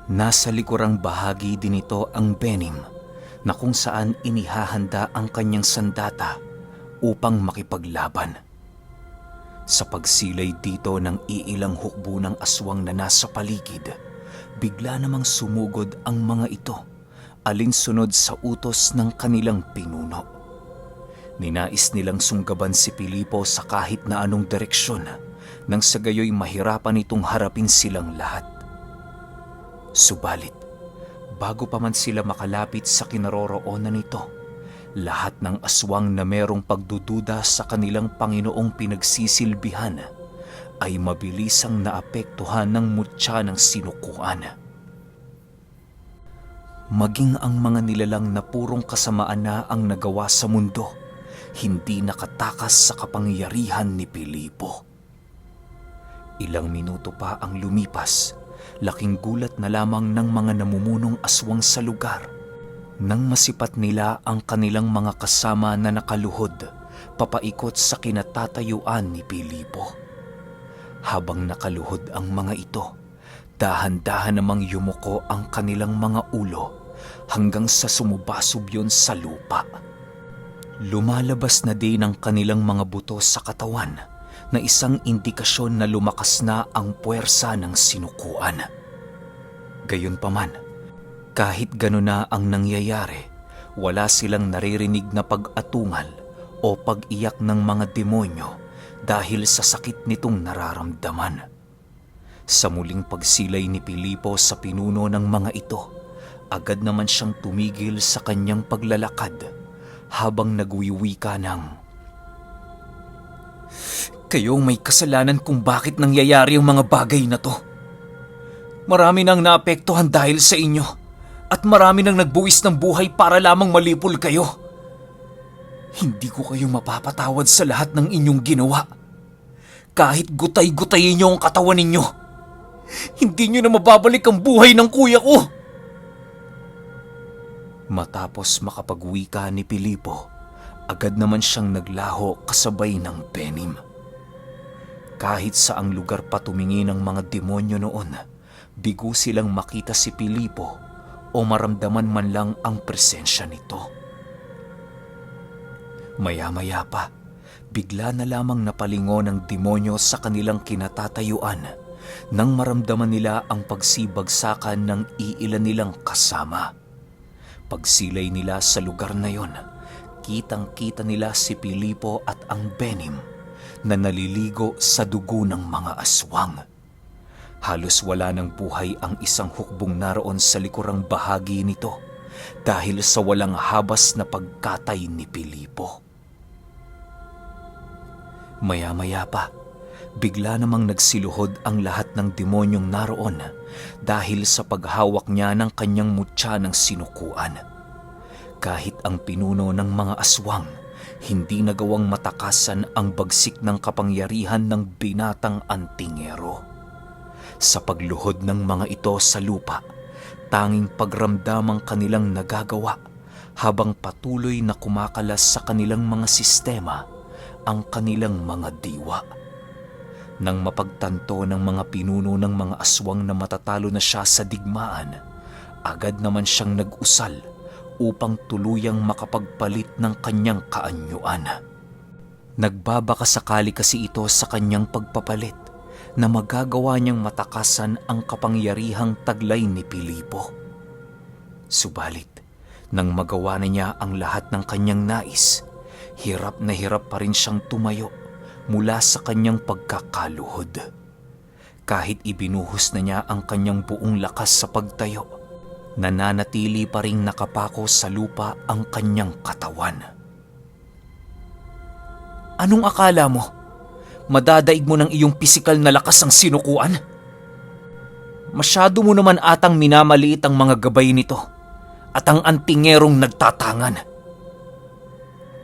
Nasa likurang bahagi din ito ang Benim na kung saan inihahanda ang kanyang sandata upang makipaglaban. Sa pagsilay dito ng iilang hukbo ng aswang na nasa paligid, bigla namang sumugod ang mga ito alinsunod sa utos ng kanilang pinuno. Ninais nilang sunggaban si Pilipo sa kahit na anong direksyon nang sa gayoy mahirapan itong harapin silang lahat. Subalit, bago pa man sila makalapit sa kinaroroonan nito, lahat ng aswang na merong pagdududa sa kanilang Panginoong pinagsisilbihan ay mabilisang naapektuhan ng mutya ng sinukuan. Maging ang mga nilalang na purong kasamaan na ang nagawa sa mundo, hindi nakatakas sa kapangyarihan ni Pilipo. Ilang minuto pa ang lumipas, laking gulat na lamang ng mga namumunong aswang sa lugar nang masipat nila ang kanilang mga kasama na nakaluhod papaikot sa kinatatayuan ni Pilipo. Habang nakaluhod ang mga ito, dahan-dahan namang yumuko ang kanilang mga ulo hanggang sa sumubasob yun sa lupa. Lumalabas na din ang kanilang mga buto sa katawan na isang indikasyon na lumakas na ang puwersa ng sinukuan. Gayunpaman, kahit gano'n na ang nangyayari, wala silang naririnig na pag-atungal o pag-iyak ng mga demonyo dahil sa sakit nitong nararamdaman. Sa muling pagsilay ni Pilipo sa pinuno ng mga ito, agad naman siyang tumigil sa kanyang paglalakad habang nagwiwika ng, "Kayo may kasalanan kung bakit nangyayari ang mga bagay na to. Marami nang naapektuhan dahil sa inyo. At marami nang nagbuwis ng buhay para lamang malipol kayo. Hindi ko kayo mapapatawad sa lahat ng inyong ginawa. Kahit gutay-gutayin niyo ang katawan ninyo, hindi niyo na mababalik ang buhay ng kuya ko." Matapos makapagwika ni Pilipo, agad naman siyang naglaho kasabay ng Benim. Kahit saang lugar pa tumingin ang mga demonyo noon, bigo silang makita si Pilipo o maramdaman man lang ang presensya nito. Maya-maya pa, bigla na lamang napalingon ng demonyo sa kanilang kinatatayuan nang maramdaman nila ang pagsibagsakan ng iilan nilang kasama. Pagsilay nila sa lugar na yon, kitang-kita nila si Pilipo at ang Benim na naliligo sa dugo ng mga aswang. Halos wala ng buhay ang isang hukbong naroon sa likurang bahagi nito dahil sa walang habas na pagkatay ni Pilipo. Maya-maya pa, bigla namang nagsiluhod ang lahat ng demonyong naroon dahil sa paghawak niya ng kanyang mutya ng sinukuan. Kahit ang pinuno ng mga aswang, hindi nagawang matakasan ang bagsik ng kapangyarihan ng binatang antingero. Sa pagluhod ng mga ito sa lupa, tanging pagramdam ang kanilang nagagawa habang patuloy na kumakalas sa kanilang mga sistema ang kanilang mga diwa. Nang mapagtanto ng mga pinuno ng mga aswang na matatalo na siya sa digmaan, agad naman siyang nag-usal upang tuluyang makapagpalit ng kanyang kaanyuan. Nagbabaka sakali kasi ito sa kanyang pagpapalit na magagawa niyang matakasan ang kapangyarihang taglay ni Pilipo. Subalit, nang magawa na niya ang lahat ng kanyang nais, hirap na hirap pa rin siyang tumayo mula sa kanyang pagkakaluhod. Kahit ibinuhos na niya ang kanyang buong lakas sa pagtayo, nananatili pa ring nakapako sa lupa ang kanyang katawan. "Anong akala mo? Madadaig mo ng iyong pisikal na lakas ang sinukuan? Masyado mo naman atang minamaliit ang mga gabay nito at ang antingerong nagtatangan."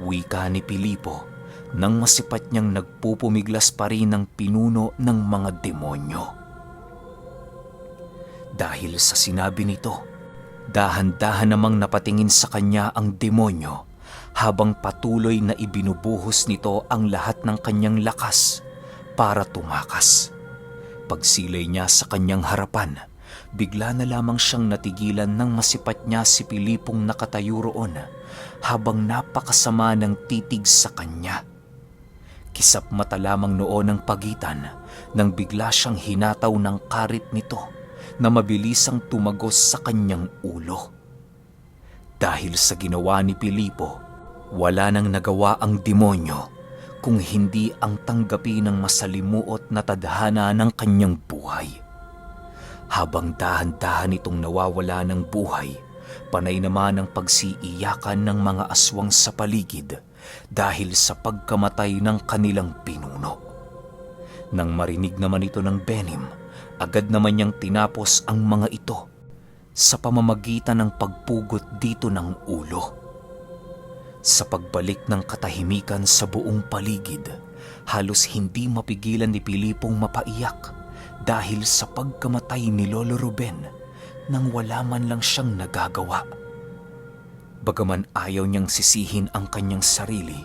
Wika ni Pilipo nang masipat niyang nagpupumiglas pa rin ang pinuno ng mga demonyo. Dahil sa sinabi nito, dahan-dahan namang napatingin sa kanya ang demonyo habang patuloy na ibinubuhos nito ang lahat ng kanyang lakas para tumakas. Pagsilay niya sa kanyang harapan, bigla na lamang siyang natigilan nang masipat niya si Pilipong nakatayo roon habang napakasama ng titig sa kanya. Kisap mata lamang noon ang pagitan nang bigla siyang hinataw ng karit nito na mabilisang tumagos sa kanyang ulo. Dahil sa ginawa ni Pilipo, wala nang nagawa ang demonyo kung hindi ang tanggapin ng masalimuot na tadhana ng kanyang buhay. Habang dahan-dahan itong nawawala ng buhay, panay naman ang pagsiiyakan ng mga aswang sa paligid dahil sa pagkamatay ng kanilang pinuno. Nang marinig naman ito ng Benim, agad naman niyang tinapos ang mga ito sa pamamagitan ng pagpugot dito ng ulo. Sa pagbalik ng katahimikan sa buong paligid, halos hindi mapigilan ni Pilipong mapaiyak dahil sa pagkamatay ni Lolo Ruben nang wala man lang siyang nagagawa. Bagaman ayaw niyang sisihin ang kanyang sarili,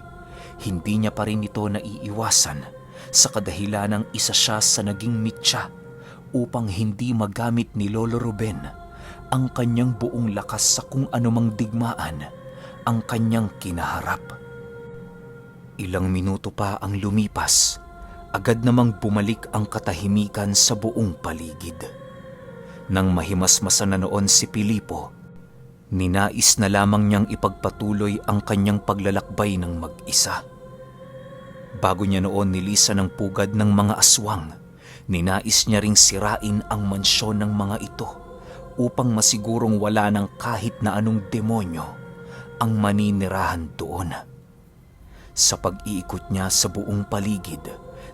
hindi niya pa rin ito naiiwasan sa kadahilan ng isa siya sa naging mitya upang hindi magamit ni Lolo Ruben ang kanyang buong lakas sa kung anumang digmaan ang kanyang kinaharap. Ilang minuto pa ang lumipas, agad namang bumalik ang katahimikan sa buong paligid. Nang mahimasmasan na noon si Pilipo, ninais na lamang niyang ipagpatuloy ang kanyang paglalakbay ng mag-isa. Bago niya noon nilisan ng pugad ng mga aswang, ninais niya ring sirain ang mansyon ng mga ito upang masigurong wala ng kahit na anong demonyo ang maninirahan doon. Sa pag-iikot niya sa buong paligid,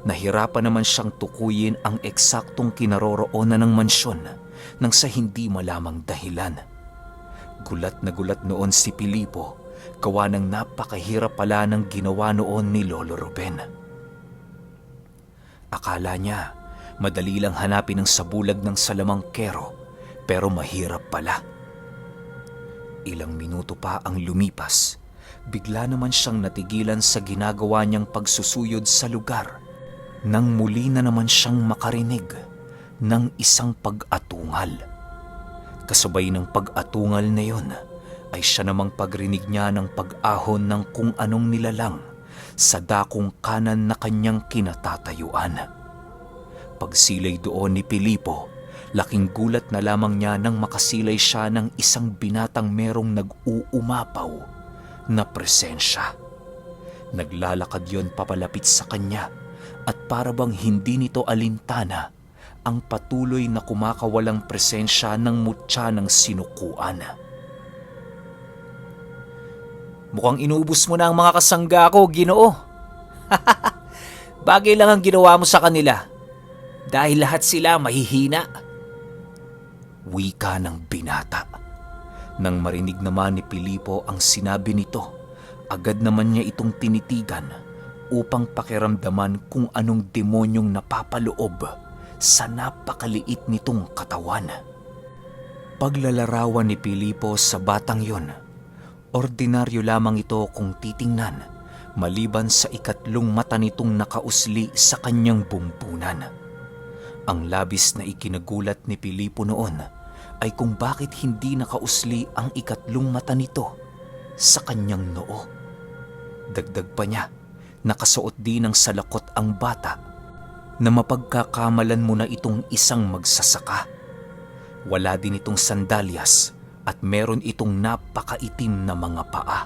nahirapan naman siyang tukuyin ang eksaktong kinaroroonan ng mansyon nang sa hindi malamang dahilan. Gulat na gulat noon si Pilipo, gawa ng napakahirap pala ng ginawa noon ni Lolo Ruben. Akala niya madali lang hanapin ang sabulag ng salamangkero, pero mahirap pala. Ilang minuto pa ang lumipas, bigla naman siyang natigilan sa ginagawa niyang pagsusuyod sa lugar nang muli na naman siyang makarinig ng isang pag-atungal. Kasabay ng pag-atungal na yun ay siya namang pagrinig niya ng pag-ahon ng kung anong nilalang sa dakong kanan na kanyang kinatatayuan. Pagsilay doon ni Pilipo, laking gulat na lamang niya nang makasilay siya ng isang binatang merong nag-uumapaw na presensya. Naglalakad yon papalapit sa kanya at parabang hindi nito alintana ang patuloy na kumakawalang presensya ng mutya ng sinukuan. Mukhang inubos mo na ang mga kasangga ko, Ginoo. Bagay lang ang ginawa mo sa kanila dahil lahat sila mahihina. Wika ng binata. Nang marinig naman ni Pilipo ang sinabi nito, agad naman niya itong tinitigan upang pakiramdaman kung anong demonyong napapaloob sa napakaliit nitong katawan. Paglalarawan ni Pilipo sa batang yon, ordinaryo lamang ito kung titingnan, maliban sa ikatlong mata nitong nakausli sa kanyang bumbunan. Ang labis na ikinagulat ni Pilipo noon ay kung bakit hindi nakausli ang ikatlong mata nito sa kanyang noo. Dagdag pa niya, nakasuot din ng salakot ang bata na mapagkakamalan mo na itong isang magsasaka. Wala din itong sandalyas at meron itong napakaitim na mga paa.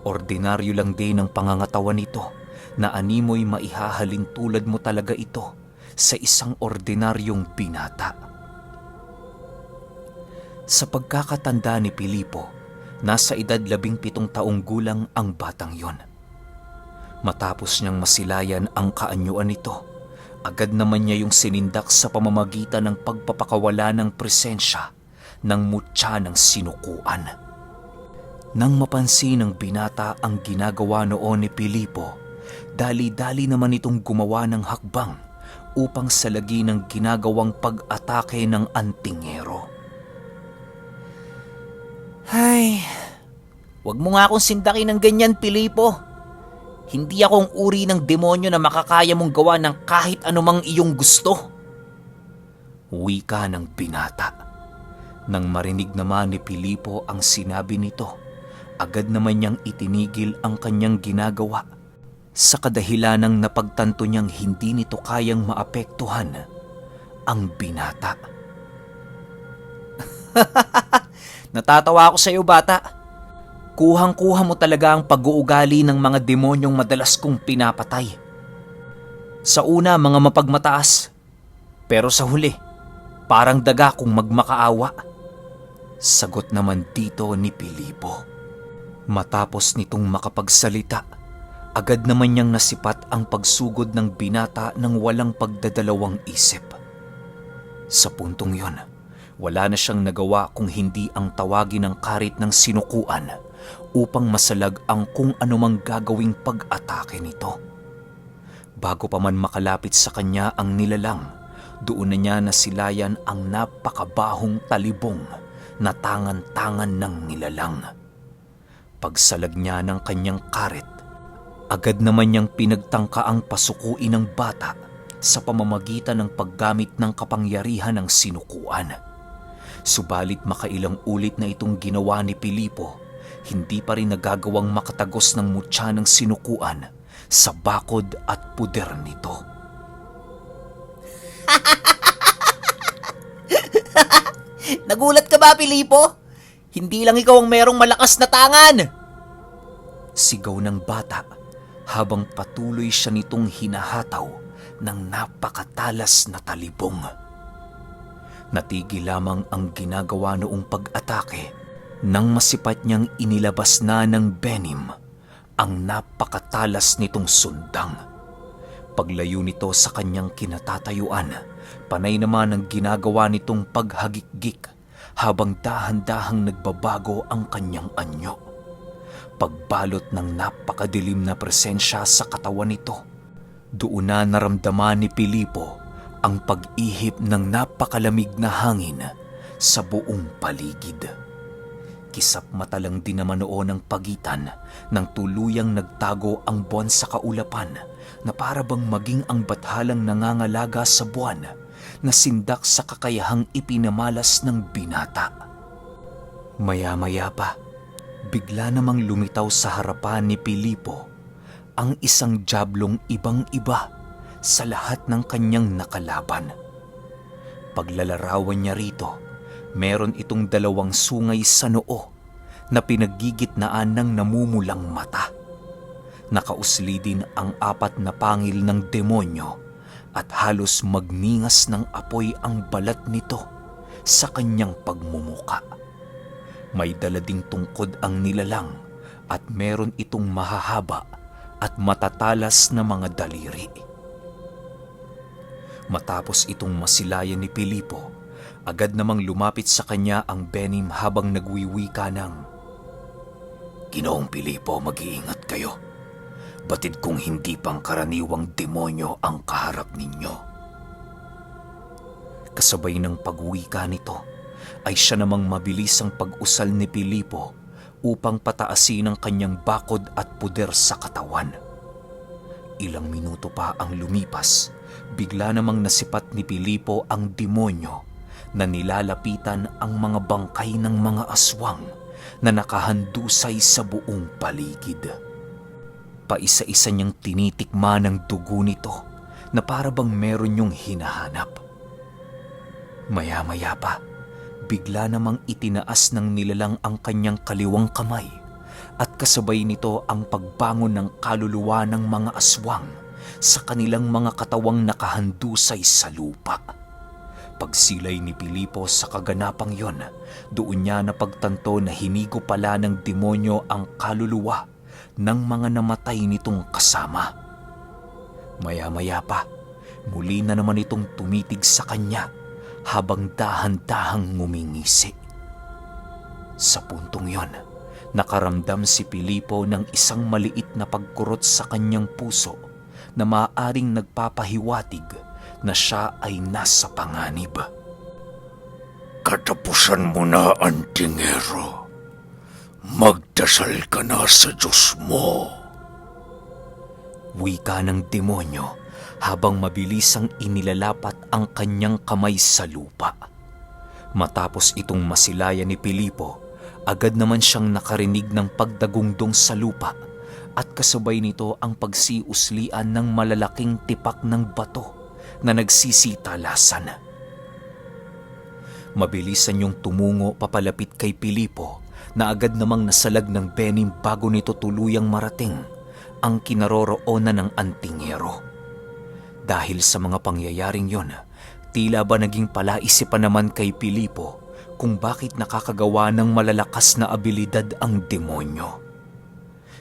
Ordinaryo lang din ang pangangatawan nito na animoy maihahalin tulad mo talaga ito sa isang ordinaryong binata. Sa pagkakatanda ni Pilipo, nasa edad 17 taong gulang ang batang yon. Matapos niyang masilayan ang kaanyuan nito, agad naman niya yung sinindak sa pamamagitan ng pagpapakawala ng presensya ng mutya ng sinukuan. Nang mapansin ng binata ang ginagawa noon ni Pilipo, dali-dali naman itong gumawa ng hakbang upang salagi ng ginagawang pag-atake ng antingero. Ay, wag mo nga akong sindakin ng ganyan, Pilipo. Hindi akong uri ng demonyo na makakaya mong gawa ng kahit anumang iyong gusto. Wika ng binata. Nang marinig naman ni Pilipo ang sinabi nito, agad naman niyang itinigil ang kanyang ginagawa sa kadahilanang napagtanto niyang hindi nito kayang maapektuhan ang binata. Natatawa ako sa iyo, bata. Kuhang-kuha mo talaga ang pag-uugali ng mga demonyong madalas kong pinapatay. Sa una, mga mapagmataas. Pero sa huli, parang daga kung magmakaawa. Sagot naman dito ni Pilipo. Matapos nitong makapagsalita, agad naman niyang nasipat ang pagsugod ng binata ng walang pagdadalawang isip. Sa puntong yon, wala na siyang nagawa kung hindi ang tawagin ng karit ng sinukuan upang masalag ang kung anumang gagawing pag-atake nito. Bago pa man makalapit sa kanya ang nilalang, doon na niya nasilayan ang napakabahong talibong na tangan-tangan ng nilalang. Pagsalag niya ng kanyang karet, agad naman niyang pinagtangka ang pasukuin ng bata sa pamamagitan ng paggamit ng kapangyarihan ng sinukuan. Subalit makailang ulit na itong ginawa ni Pilipo, hindi pa rin nagagawang makatagos ng mutya ng sinukuan sa bakod at puder nito. Nagulat ka ba, Pilipo? Hindi lang ikaw ang merong malakas na tangan. Sigaw ng bata habang patuloy siya nitong hinahataw ng napakatalas na talibong. Natigil lamang ang ginagawa noong pag-atake nang masipat niyang inilabas na ng Benim ang napakatalas nitong sundang. Paglayo nito sa kanyang kinatatayuan, panay naman ang ginagawa nitong paghagikgik habang dahan-dahang nagbabago ang kanyang anyo. Pagbalot ng napakadilim na presensya sa katawan nito, doon na naramdaman ni Pilipo ang pag-ihip ng napakalamig na hangin sa buong paligid. Kisap mata lang din naman noon ang pagitan ng tuluyang nagtago ang buwan sa kaulapan na para bang maging ang bathalang nangangalaga sa buwan na sindak sa kakayahang ipinamalas ng binata. Maya-maya pa, bigla namang lumitaw sa harapan ni Pilipo ang isang diablong ibang-iba sa lahat ng kanyang nakalaban. Paglalarawan niya rito, meron itong dalawang sungay sa noo na pinaggigitnaan ng namumulang mata. Nakausli din ang 4 na pangil ng demonyo at halos magningas ng apoy ang balat nito sa kanyang pagmumuka. May dala ding tungkod ang nilalang at meron itong mahahaba at matatalas na mga daliri. Matapos itong masilayan ni Pilipo, agad namang lumapit sa kanya ang Benim habang nagwiwika ng, "Ginoong Pilipo, mag-iingat kayo. Batid kung hindi pangkaraniwang demonyo ang kaharap ninyo." Kasabay ng pagwika nito, ay siya namang mabilis ang pag-usal ni Pilipo upang pataasin ang kanyang bakod at puder sa katawan. Ilang minuto pa ang lumipas, bigla namang nasipat ni Pilipo ang demonyo na nilalapitan ang mga bangkay ng mga aswang na nakahandusay sa buong paligid. Paisa-isa niyang tinitikman ang dugo nito na para bang meron yung hinahanap. Maya-maya pa, bigla namang itinaas ng nilalang ang kanyang kaliwang kamay at kasabay nito ang pagbangon ng kaluluwa ng mga aswang sa kanilang mga katawang nakahandusay sa lupa. Pagsilay ni Pilipo sa kaganapang yon, doon niya napagtanto na hinigo pala ng demonyo ang kaluluwa ng mga namatay nitong kasama. Maya-maya pa, muli na naman itong tumitig sa kanya habang dahan-dahang ngumingisi. Sa puntong yon, nakaramdam si Pilipo ng isang maliit na pagkurot sa kanyang puso na maaaring nagpapahiwatig na siya ay nasa panganib. "Katapusan mo na, Antingero. Magdasal ka na sa Diyos mo." Wika ng demonyo habang mabilisang inilalapat ang kanyang kamay sa lupa. Matapos itong masilayan ni Pilipo, agad naman siyang nakarinig ng pagdagungdong sa lupa at kasabay nito ang pagsiuslian ng malalaking tipak ng bato na nagsisitalasan. Mabilisan niyong tumungo papalapit kay Pilipo na agad namang nasalag ng benim bago nito tuluyang marating ang kinaroroonan ng antingero. Dahil sa mga pangyayaring yon, tila ba naging palaisipan naman kay Pilipo kung bakit nakakagawa ng malalakas na abilidad ang demonyo.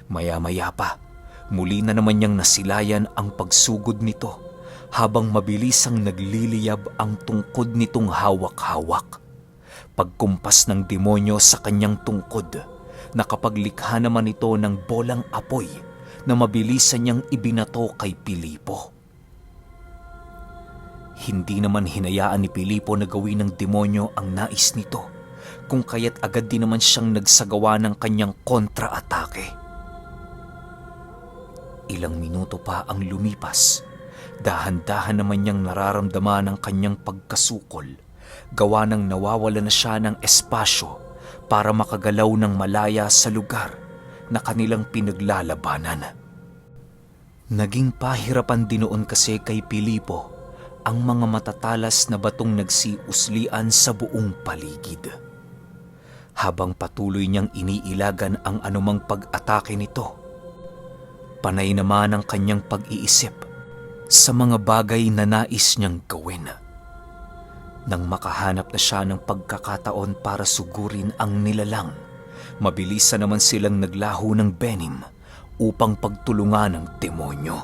Maya-maya pa, muli na naman niyang nasilayan ang pagsugod nito habang mabilisang nagliliyab ang tungkod nitong hawak-hawak. Pagkumpas ng demonyo sa kanyang tungkod, nakapaglikha naman ito ng bolang apoy na mabilisan niyang ibinato kay Pilipo. Hindi naman hinayaan ni Pilipo na gawin ng demonyo ang nais nito, kung kaya't agad din naman siyang nagsagawa ng kanyang kontra-atake. Ilang minuto pa ang lumipas, dahan-dahan naman niyang nararamdaman ang kanyang pagkasukol, gawa ng nawawala na siya ng espasyo para makagalaw ng malaya sa lugar na kanilang pinaglalabanan. Naging pahirapan din noon kasi kay Pilipo ang mga matatalas na batong nagsiuslian sa buong paligid. Habang patuloy niyang iniilagan ang anumang pag-atake nito, panay naman ang kanyang pag-iisip sa mga bagay na nais niyang gawin. Nang makahanap na siya ng pagkakataon para sugurin ang nilalang, mabilisan naman silang naglaho ng benim upang pagtulungan ng demonyo.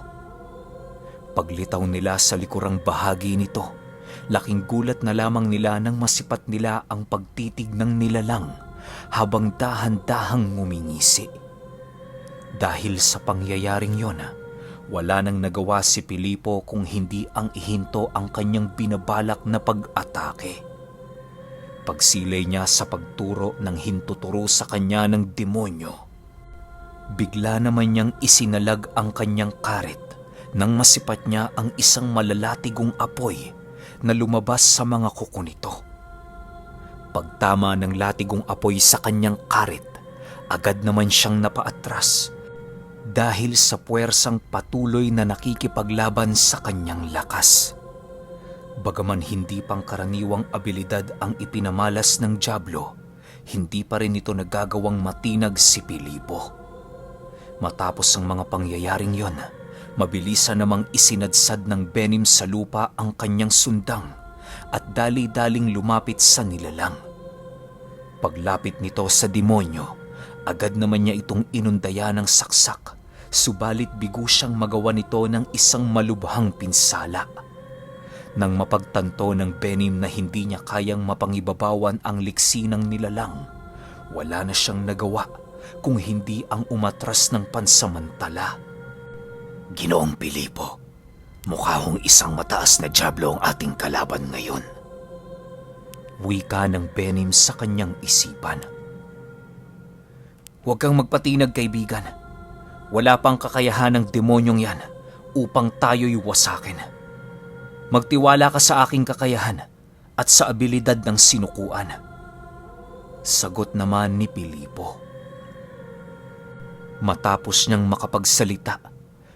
Paglitaw nila sa likurang bahagi nito, laking gulat na lamang nila nang masipat nila ang pagtitig ng nilalang habang dahan-dahang ngumingisi. Dahil sa pangyayaring yon, wala nang nagawa si Pilipo kung hindi ang ihinto ang kanyang binabalak na pag-atake. Pagsilay niya sa pagturo ng hintuturo sa kanya ng demonyo, bigla naman niyang isinalag ang kanyang karet nang masipat niya ang isang malalatigong apoy na lumabas sa mga kuko nito. Pagtama ng latigong apoy sa kanyang karet, agad naman siyang napaatras dahil sa puwersang patuloy na nakikipaglaban sa kanyang lakas. Bagaman hindi pangkaraniwang abilidad ang ipinamalas ng dyablo, hindi pa rin ito nagagawang matinag si Pilipo. Matapos ang mga pangyayaring yon, mabilisan namang isinadsad ng benim sa lupa ang kanyang sundang at dali-daling lumapit sa nilalang. Paglapit nito sa demonyo, agad naman niya itong inundaya ng saksak, subalit bigo siyang magawa nito ng isang malubhang pinsala. Nang mapagtanto ng benim na hindi niya kayang mapangibabawan ang liksi ng nilalang, wala na siyang nagawa kung hindi ang umatras ng pansamantala. Ginoong Pilipo, mukha hong isang mataas na dyablo ang ating kalaban ngayon. Wika ng benim sa kanyang isipan. Huwag kang magpatinag, kaibigan. Wala pang kakayahan ng demonyong yan upang tayo'y wasakin. Magtiwala ka sa aking kakayahan at sa abilidad ng sinukuan. Sagot naman ni Pilipo. Matapos niyang makapagsalita,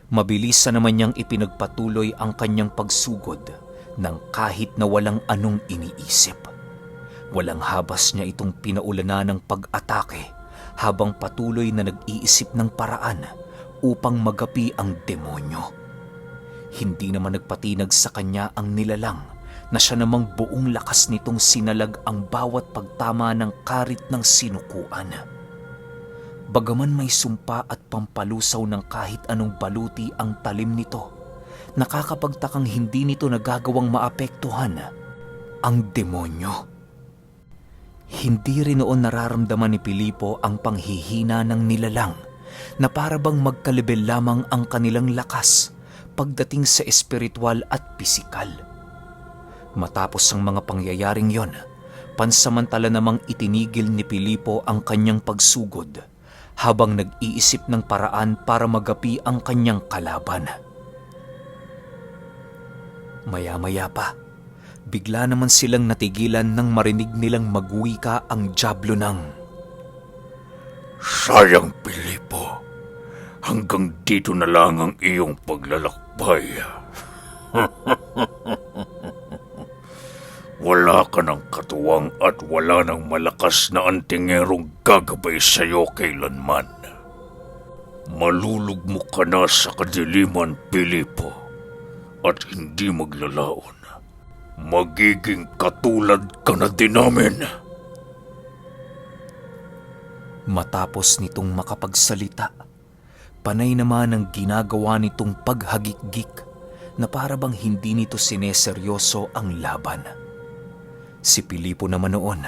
mabilis na naman niyang ipinagpatuloy ang kanyang pagsugod ng kahit na walang anong iniisip. Walang habas niya itong pinaulanan ng pag-atake habang patuloy na nag-iisip ng paraan upang magapi ang demonyo. Hindi naman nagpatinag sa kanya ang nilalang na siya namang buong lakas nitong sinalag ang bawat pagtama ng karit ng sinukuan. Bagaman may sumpa at pampalusaw ng kahit anong baluti ang talim nito, nakakapagtakang hindi nito nagagawang maapektuhan ang demonyo. Hindi rin noon nararamdaman ni Pilipo ang panghihina ng nilalang na para bang magkalibel lamang ang kanilang lakas pagdating sa espiritual at pisikal. Matapos ang mga pangyayaring yon, pansamantala namang itinigil ni Pilipo ang kanyang pagsugod habang nag-iisip ng paraan para magapi ang kanyang kalaban. Maya-maya pa, bigla naman silang natigilan nang marinig nilang magwika ang dyablo ng, Sayang, Pilipo. Hanggang dito na lang ang iyong paglalakbay. Wala ka ng katuwang at wala ng malakas na antingerong gagabay sa'yo kailanman. Malulugmok ka na sa kadiliman, Pilipo, at hindi maglalaon. Magiging katulad ka na din namin. Matapos nitong makapagsalita, panay naman ang ginagawa nitong paghagikgik na para bang hindi nito sineseryoso ang laban. Si Pilipo naman noon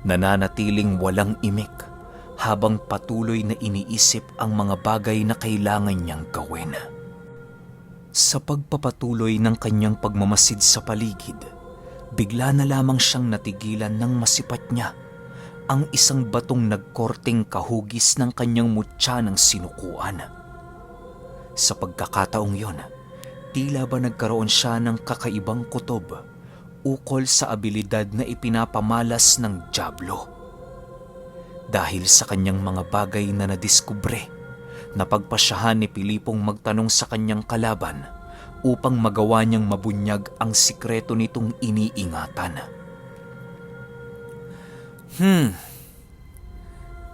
nananatiling walang imik habang patuloy na iniisip ang mga bagay na kailangan niyang gawin. Sa pagpapatuloy ng kanyang pagmamasid sa paligid, bigla na lamang siyang natigilan nang masipat niya ang isang batong nagkorteng kahugis ng kanyang mutya ng sinukuan. Sa pagkakataong yon, tila ba nagkaroon siya ng kakaibang kutob ukol sa abilidad na ipinapamalas ng dyablo. Dahil sa kanyang mga bagay na nadiskubre, napagpasyahan ni Pilipong magtanong sa kanyang kalaban upang magawa niyang mabunyag ang sikreto nitong iniingatan.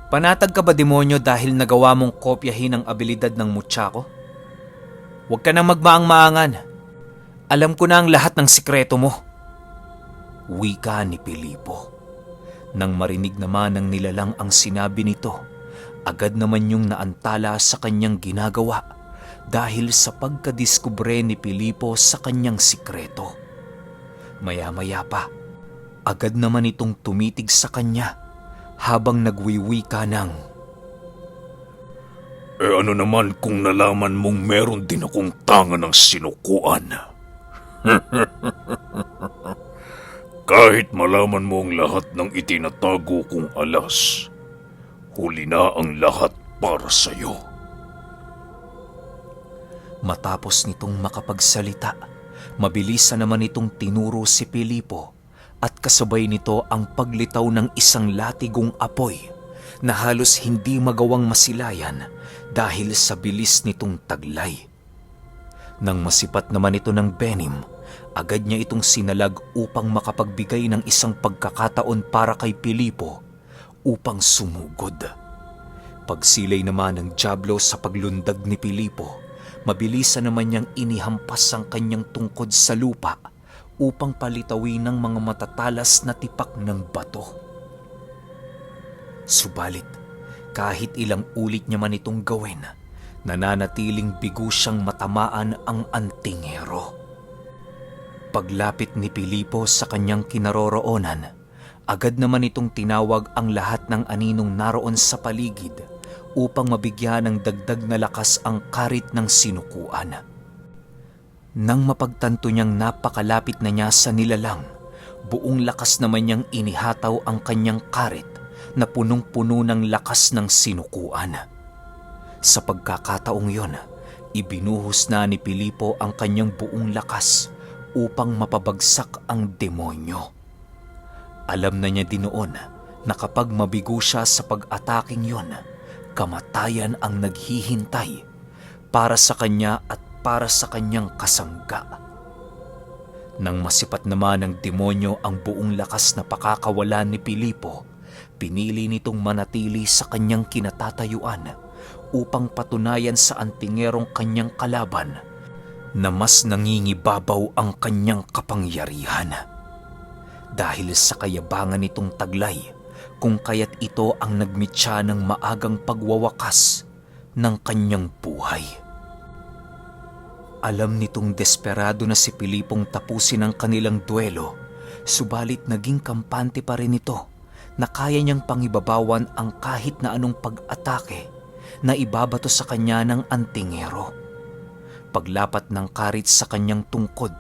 Panatag ka ba, demonyo, dahil nagawa mong kopyahin ang abilidad ng mutya ko? Huwag ka nang magmaang-maangan. Alam ko na ang lahat ng sikreto mo. Wika ni Pilipo. Nang marinig naman ng nilalang ang sinabi nito, agad naman yung naantala sa kanyang ginagawa dahil sa pagkadiskubre ni Pilipo sa kanyang sikreto. Maya-maya pa, agad naman itong tumitig sa kanya habang nagwiwika ng, Ano naman kung nalaman mong meron din akong tanga ng sinukuan? Kahit malaman mo ang lahat ng itinatago kong alas, huli na ang lahat para sa'yo. Matapos nitong makapagsalita, mabilisan naman itong tinuro si Pilipo at kasabay nito ang paglitaw ng isang latigong apoy na halos hindi magawang masilayan dahil sa bilis nitong taglay. Nang masipat naman ito ng benim, agad niya itong sinalag upang makapagbigay ng isang pagkakataon para kay Pilipo upang sumugod. Pagsilay naman ng dyablo sa paglundag ni Pilipo, mabilisan naman niyang inihampas ang kanyang tungkod sa lupa upang palitawin ng mga matatalas na tipak ng bato. Subalit, kahit ilang ulit niya man itong gawin, nananatiling bigo siyang matamaan ang antingero. Paglapit ni Pilipo sa kanyang kinaroroonan, agad naman itong tinawag ang lahat ng aninong naroon sa paligid upang mabigyan ng dagdag na lakas ang karit ng sinukuan. Nang mapagtanto niyang napakalapit na niya sa nilalang, buong lakas naman niyang inihataw ang kanyang karit na punong-puno ng lakas ng sinukuan. Sa pagkakataong yon, ibinuhos na ni Pilipo ang kanyang buong lakas upang mapabagsak ang demonyo. Alam na niya din noon na kapag mabigo siya sa pag-ataking yon, kamatayan ang naghihintay para sa kanya at para sa kanyang kasangga. Nang masipat naman ng demonyo ang buong lakas na pakakawalan ni Pilipo, pinili nitong manatili sa kanyang kinatatayuan upang patunayan sa antingerong kanyang kalaban na mas nangingibabaw ang kanyang kapangyarihan. Dahil sa kayabangan nitong taglay, kung kaya't ito ang nagmitya ng maagang pagwawakas ng kanyang buhay. Alam nitong desperado na si Pilipong tapusin ang kanilang duelo, subalit naging kampante pa rin ito na kaya niyang pangibabawan ang kahit na anong pag-atake na ibabato sa kanya ng antingero. Paglapat ng karit sa kanyang tungkod,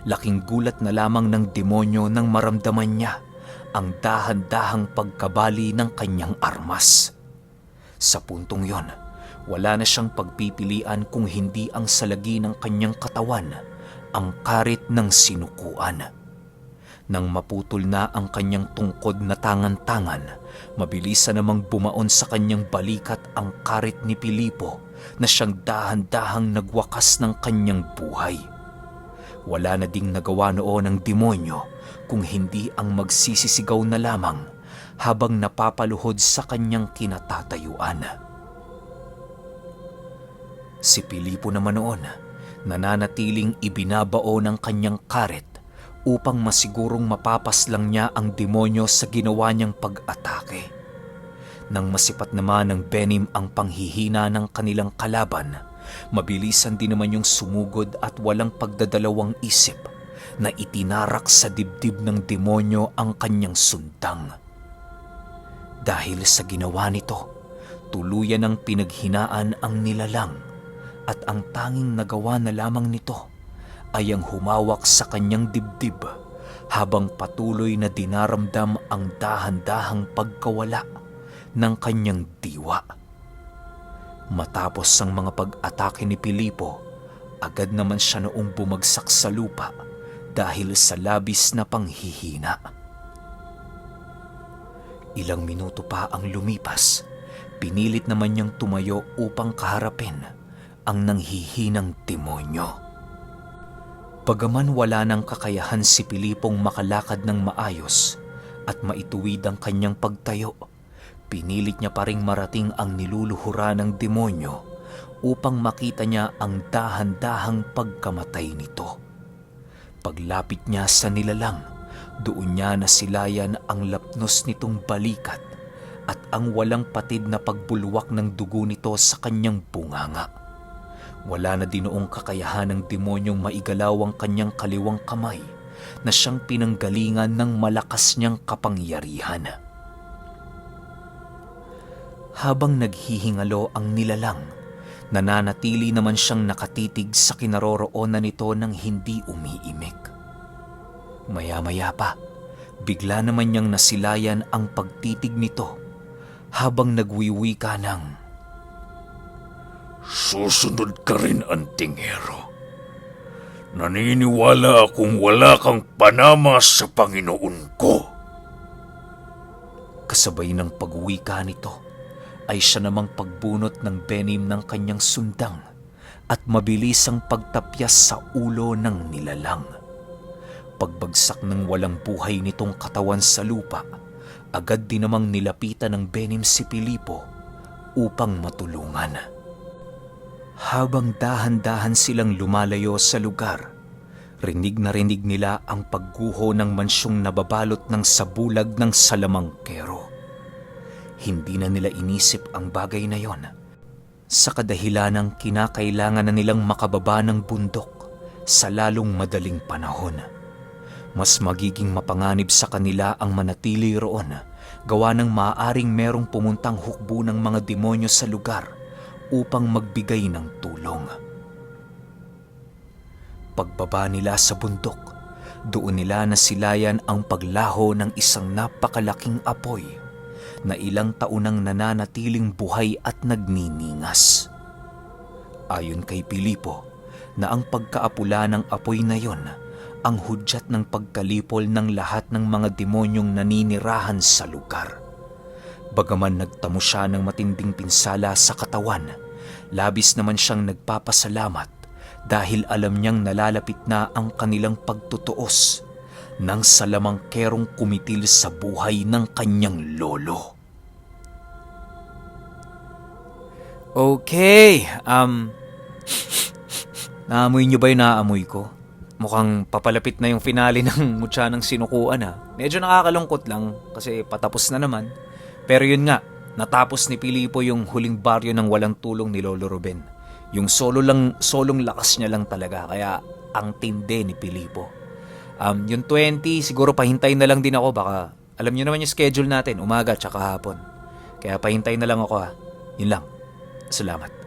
laking gulat na lamang ng demonyo nang maramdaman niya ang dahan-dahang pagkabali ng kanyang armas. Sa puntong yon, wala na siyang pagpipilian kung hindi ang salagi ng kanyang katawan ang karit ng sinukuan. Nang maputol na ang kanyang tungkod na tangan-tangan, mabilisan namang bumaon sa kanyang balikat ang karit ni Pilipo na siyang dahan-dahang nagwakas ng kanyang buhay. Wala na ding nagawa noon ng demonyo kung hindi ang magsisisigaw na lamang habang napapaluhod sa kanyang kinatatayuan. Si Pilipo naman noon, nananatiling ibinabao ng kanyang karet upang masigurong mapapaslang niya ang demonyo sa ginawa niyang pag-atake. Nang masipat naman ng Benim ang panghihina ng kanilang kalaban, mabilisan din naman yung sumugod at walang pagdadalawang isip na itinarak sa dibdib ng demonyo ang kanyang sundang. Dahil sa ginawa nito, tuluyan ng pinaghinaan ang nilalang at ang tanging nagawa na lamang nito ay ang humawak sa kanyang dibdib habang patuloy na dinaramdam ang dahan-dahang pagkawala ng kanyang diwa. Matapos ang mga pag-atake ni Pilipo, agad naman siya noong bumagsak sa lupa dahil sa labis na panghihina. Ilang minuto pa ang lumipas, pinilit naman niyang tumayo upang kaharapin ang nanghihinang demonyo. Bagaman wala ng kakayahan si Pilipong makalakad ng maayos at maituwid ang kanyang pagtayo, pinilit niya pa ring marating ang niluluhura ng demonyo upang makita niya ang dahan-dahang pagkamatay nito. Paglapit niya sa nilalang, doon niya nasilayan ang lapnos nitong balikat at ang walang patid na pagbulwak ng dugo nito sa kanyang bunganga. Wala na din noong kakayahan ng demonyong maigalaw ang kanyang kaliwang kamay na siyang pinanggalingan ng malakas niyang kapangyarihan. Habang naghihingalo ang nilalang, nananatili naman siyang nakatitig sa kinaroroonan nito nang hindi umiimik. Maya-maya pa, bigla naman niyang nasilayan ang pagtitig nito habang nagwiwika ng, Susunod ka rin, Antingero. Naniniwala akong wala kang panama sa Panginoon ko. kasabay ng pagwika nito ay siya namang pagbunot ng benim ng kanyang sundang at mabilisang pagtapyas sa ulo ng nilalang. Pagbagsak ng walang buhay nitong katawan sa lupa, agad din namang nilapitan ng benim si Pilipo upang matulungan. Habang dahan-dahan silang lumalayo sa lugar, rinig na rinig nila ang pagguho ng mansyong nababalot ng sabulag ng salamangkero. Hindi na nila inisip ang bagay na yon, sa kadahilanang kinakailangan na nilang makababa ng bundok sa lalong madaling panahon. Mas magiging mapanganib sa kanila ang manatili roon, gawa ng maaaring merong pumuntang hukbo ng mga demonyo sa lugar upang magbigay ng tulong. Pagbaba nila sa bundok, doon nila nasilayan ang paglaho ng isang napakalaking apoy na ilang taon nang nananatiling buhay at nagniningas. Ayon kay Pilipo, na ang pagkaapula ng apoy na yon ang hudyat ng pagkalipol ng lahat ng mga demonyong naninirahan sa lugar. Bagaman nagtamo siya ng matinding pinsala sa katawan, labis naman siyang nagpapasalamat dahil alam niyang nalalapit na ang kanilang pagtutuos ng salamangkerong kumitil sa buhay ng kanyang lolo. Okay, naamoy niyo ba yung naamoy ko? Mukhang papalapit na yung finale ng Mutya ng Sinukuan ha. Medyo nakakalungkot lang kasi patapos na naman. Pero yun nga, natapos ni Pilipo yung huling baryo ng walang tulong ni Lolo Ruben. Yung solong lakas niya lang talaga, kaya ang tindi ni Pilipo. Yung 20, siguro pahintay na lang din ako, baka alam niyo naman yung schedule natin, umaga tsaka hapon. Kaya pahintay na lang ako ha. Yun lang. Salamat.